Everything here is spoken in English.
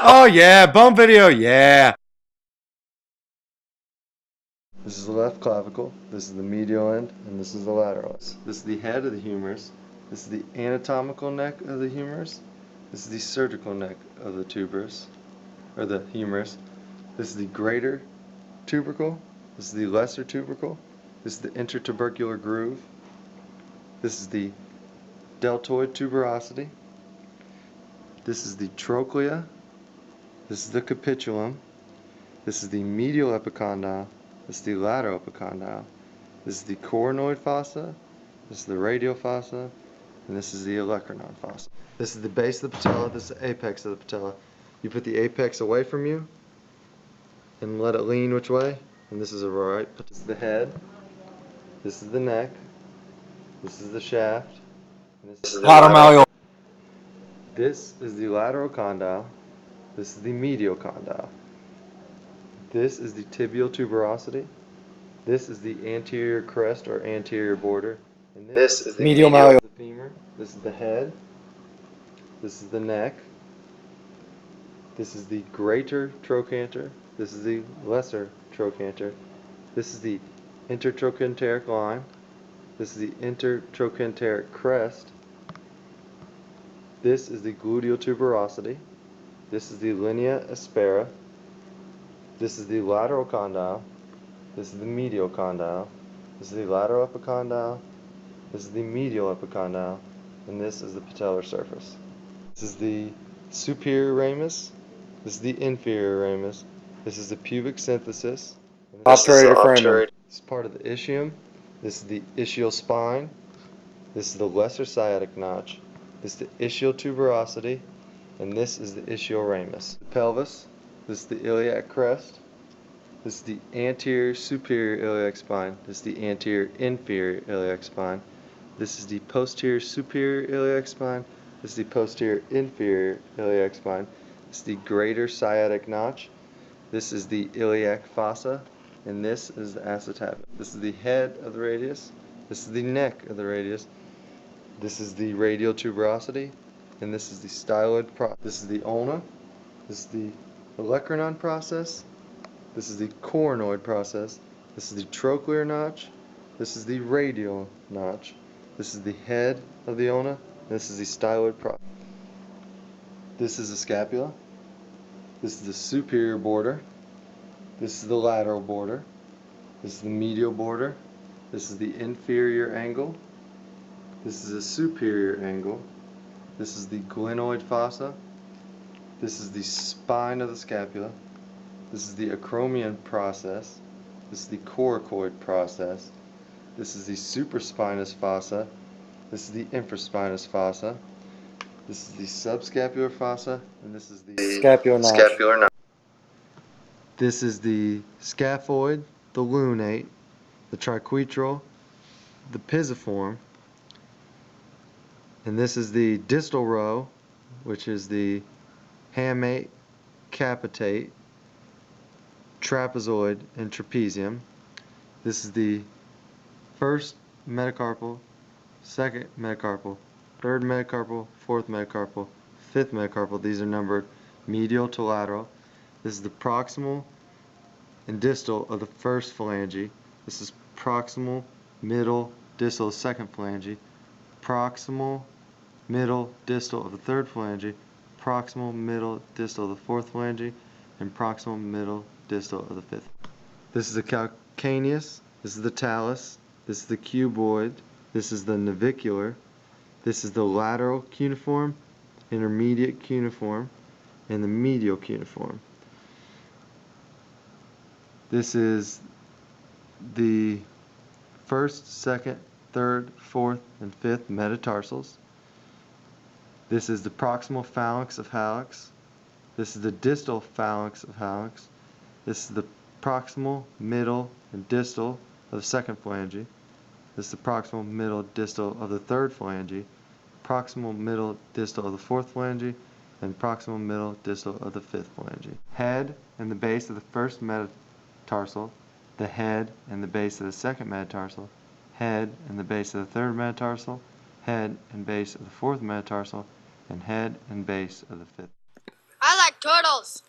Oh yeah, bone video, yeah. This is the left clavicle, this is the medial end, and this is the lateral end. This is the head of the humerus, this is the anatomical neck of the humerus, this is the surgical neck of the tuberous, or the humerus. This is the greater tubercle, this is the lesser tubercle, this is the intertubercular groove, this is the deltoid tuberosity, this is the trochlea, this is the capitulum, this is the medial epicondyle, this is the lateral epicondyle, this is the coronoid fossa, this is the radial fossa, and this is the olecranon fossa. This is the base of the patella, this is the apex of the patella. You put the apex away from you and let it lean which way, and this is a right. This is the head, this is the neck, this is the shaft, and this is the Lateral. This is the lateral condyle, this is the medial condyle. This is the tibial tuberosity. This is the anterior crest or anterior border. And this is the Medial malleolus. the femur. This is the head. This is the neck. This is the greater trochanter. This is the lesser trochanter. This is the intertrochanteric line. This is the intertrochanteric crest. This is the gluteal tuberosity. This is the linea aspera. This is the lateral condyle. This is the medial condyle. This is the lateral epicondyle. This is the medial epicondyle. And this is the patellar surface. This is the superior ramus. This is the inferior ramus. This is the pubic symphysis. Obturator foramen. This is part of the ischium. This is the ischial spine. This is the lesser sciatic notch. This is the ischial tuberosity. And this is the ischial ramus. The pelvis. This is the iliac crest. This is the anterior superior iliac spine. This is the anterior inferior iliac spine. This is the posterior superior iliac spine. This is the posterior inferior iliac spine. This is the greater sciatic notch. This is the iliac fossa. And this is the acetabulum. This is the head of the radius. This is the neck of the radius. This is the radial tuberosity. And this is the styloid process. This is the ulna. This is the olecranon process. This is the coronoid process. This is the trochlear notch. This is the radial notch. This is the head of the ulna. This is the styloid process. This is the scapula. This is the superior border. This is the lateral border. This is the medial border. This is the inferior angle. This is the superior angle. This is the glenoid fossa. This is the spine of the scapula. This is the acromion process. This is the coracoid process. This is the supraspinous fossa. This is the infraspinous fossa. This is the subscapular fossa, and this is the Scapular notch. This is the scaphoid, the lunate, the triquetral, the pisiform, and this is the distal row, which is the hamate, capitate, trapezoid, and trapezium. This is the first metacarpal, second metacarpal, third metacarpal, fourth metacarpal, fifth metacarpal. These are numbered medial to lateral. This is the proximal and distal of the first phalange. This is proximal, middle, distal of the second phalange. Proximal, middle, distal of the third phalange. Proximal, middle, distal of the fourth phalange. And proximal, middle, distal of the fifth. This is the calcaneus. This is the talus. This is the cuboid. This is the navicular. This is the lateral cuneiform, intermediate cuneiform, and the medial cuneiform. This is the first, second, third, fourth, and fifth metatarsals. This is the proximal phalanx of hallux. This is the distal phalanx of hallux. This is the proximal, middle, and distal of the second phalange. This is the proximal, middle, distal of the third phalange. Proximal, middle, distal of the fourth phalange. And proximal, middle, distal of the fifth phalange. Head and the base of the first metatarsal. The head and the base of the second metatarsal. Head and the base of the third metatarsal. Head and base of the fourth metatarsal. And head and base of the fifth. I like turtles.